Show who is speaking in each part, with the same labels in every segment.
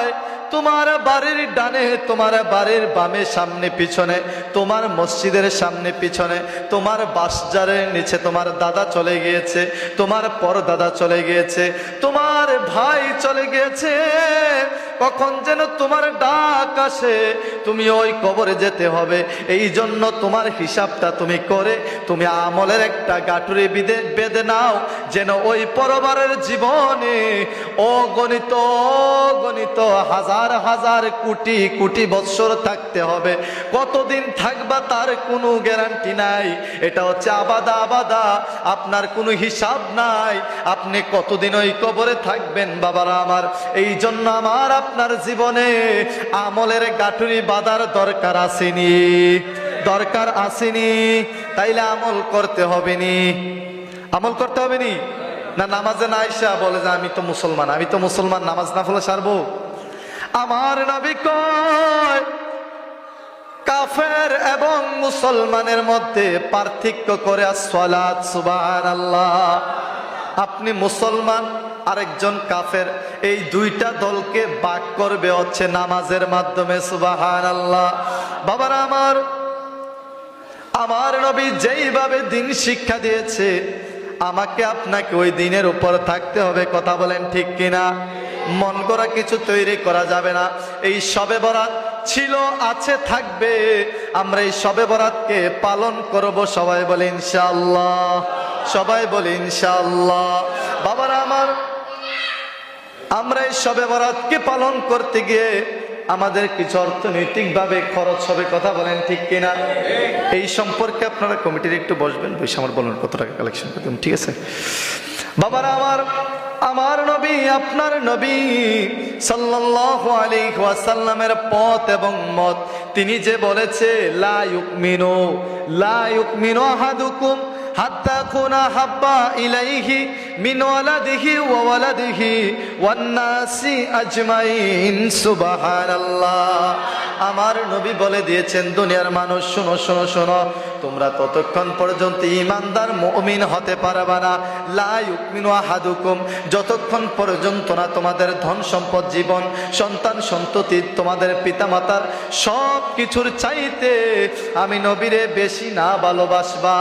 Speaker 1: ভাই, তোমার বাড়ির ডানে, তোমার বাড়ির বামে, সামনে পিছনে, তোমার মসজিদের সামনে পিছনে, তোমার বাসজারের নিচে তোমার দাদা চলে গিয়েছে, তোমার পরদাদা চলে গিয়েছে, তোমার ভাই চলে গিয়েছে। কখন যেন তোমার ডাক আসে, তুমি ওই কবরে যেতে হবে। এই জন্য তোমার হিসাবটা তুমি করে তুমি আমলের একটা গাঁটুরি বেঁধে নাও, যেন ওই পরবারের জীবনে অগণিত অগণিত হাজার হাজার কোটি কোটি বৎসর থাকতে হবে। কতদিন থাকবা তার কোনো গ্যারান্টি নাই। এটা হচ্ছে আবাদা আবাদা, আপনার কোনো হিসাব নাই আপনি কতদিন ওই কবরে থাকবেন বাবারা আমার। এই জন্য আমার আপনার জীবনে আমলের গাঁটুরি বাঁধার দরকার আসেনি, দরকার আসেনি। তাইলে আমল করতে হবে নি, আমল করতে হবে নি। না নামাজে না আইসা বলে যে আমি তো মুসলমান, আমি তো মুসলমান, নামাজ না পড়লে ছাড়বো? আমার নবী কয় কাফের এবং মুসলমানের মধ্যে পার্থক্য করে আসসালাত, সুবহানাল্লাহ। আপনি মুসলমান, আরেকজন কাফের, এই দুইটা দলকে ভাগ করবে হচ্ছে নামাজের মাধ্যমে, সুবহানাল্লাহ। বাবারা আমার, আমার নবী যেইভাবে দিন শিক্ষা দিয়েছে আমাকে আপনাকে ওই দিনের উপর থাকতে হবে। কথা বলেন ঠিক কিনা? মন করা কিছু তৈরি করা যাবে না। এই শবে বরাত ছিল, আছে, থাকবে। আমরা এই শবে বরাতকে পালন করব। সবাই বলে ইনশাআল্লাহ, সবাই বলে ইনশাআল্লাহ। বাবারা আমার, আমরা এই শবে বরাতকে পালন করতে গিয়ে আমাদের কিছু অর্থনৈতিক ভাবে খরচ হবে। কথা বলেন ঠিক কিনা? এই সম্পর্কে আপনারা কমিটির একটু বসবেন, বসে আমার বলুন কত টাকা কালেকশন করতেন, ঠিক আছে? বাবারা আমার, আমার নবী, আপনার নবী সাল্লাল্লাহু আলাইহি ওয়াসাল্লামের পথ এবং মত, তিনি যে বলেছে লা ইউমিনু আহাদুকুম হাত্তা কুনা হাব্বা ইলাইহি মিন ওয়ালাদিহি ওয়া ওয়ালাদিহি ওয়ান নাসি আজমাইন, সুবহানাল্লাহ। আমার নবী বলে দিয়েছেন, দুনিয়ার মানুষ শোনো শোনো শোনো, তোমরা ততক্ষণ পর্যন্ত ঈমানদার মুমিন হতে পারবে না, লা ইউমিনু আহাদুকুম, যতক্ষণ পর্যন্ত না তোমাদের ধন সম্পদ, জীবন, সন্তান সন্ততি, তোমাদের পিতামাতার সব কিছুর চাইতে আমি নবীরে বেশি না ভালোবাসবা,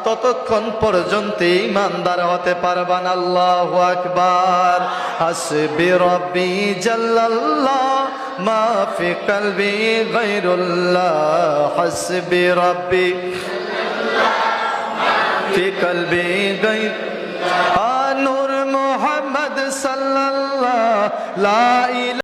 Speaker 1: ততক্ষণ পর্যন্ত ঈমানদার হতে পারবা না। আল্লাহু আকবার। হাসবি রাব্বি জাল্লাল্লাহ মা ফি কলবি গায়রুল্লাহ, হাসবি রাব্বি ফি কলবি গায়রুল্লাহ, নূর মুহাম্মদ সাল্লাল্লাহ লা ইলাহা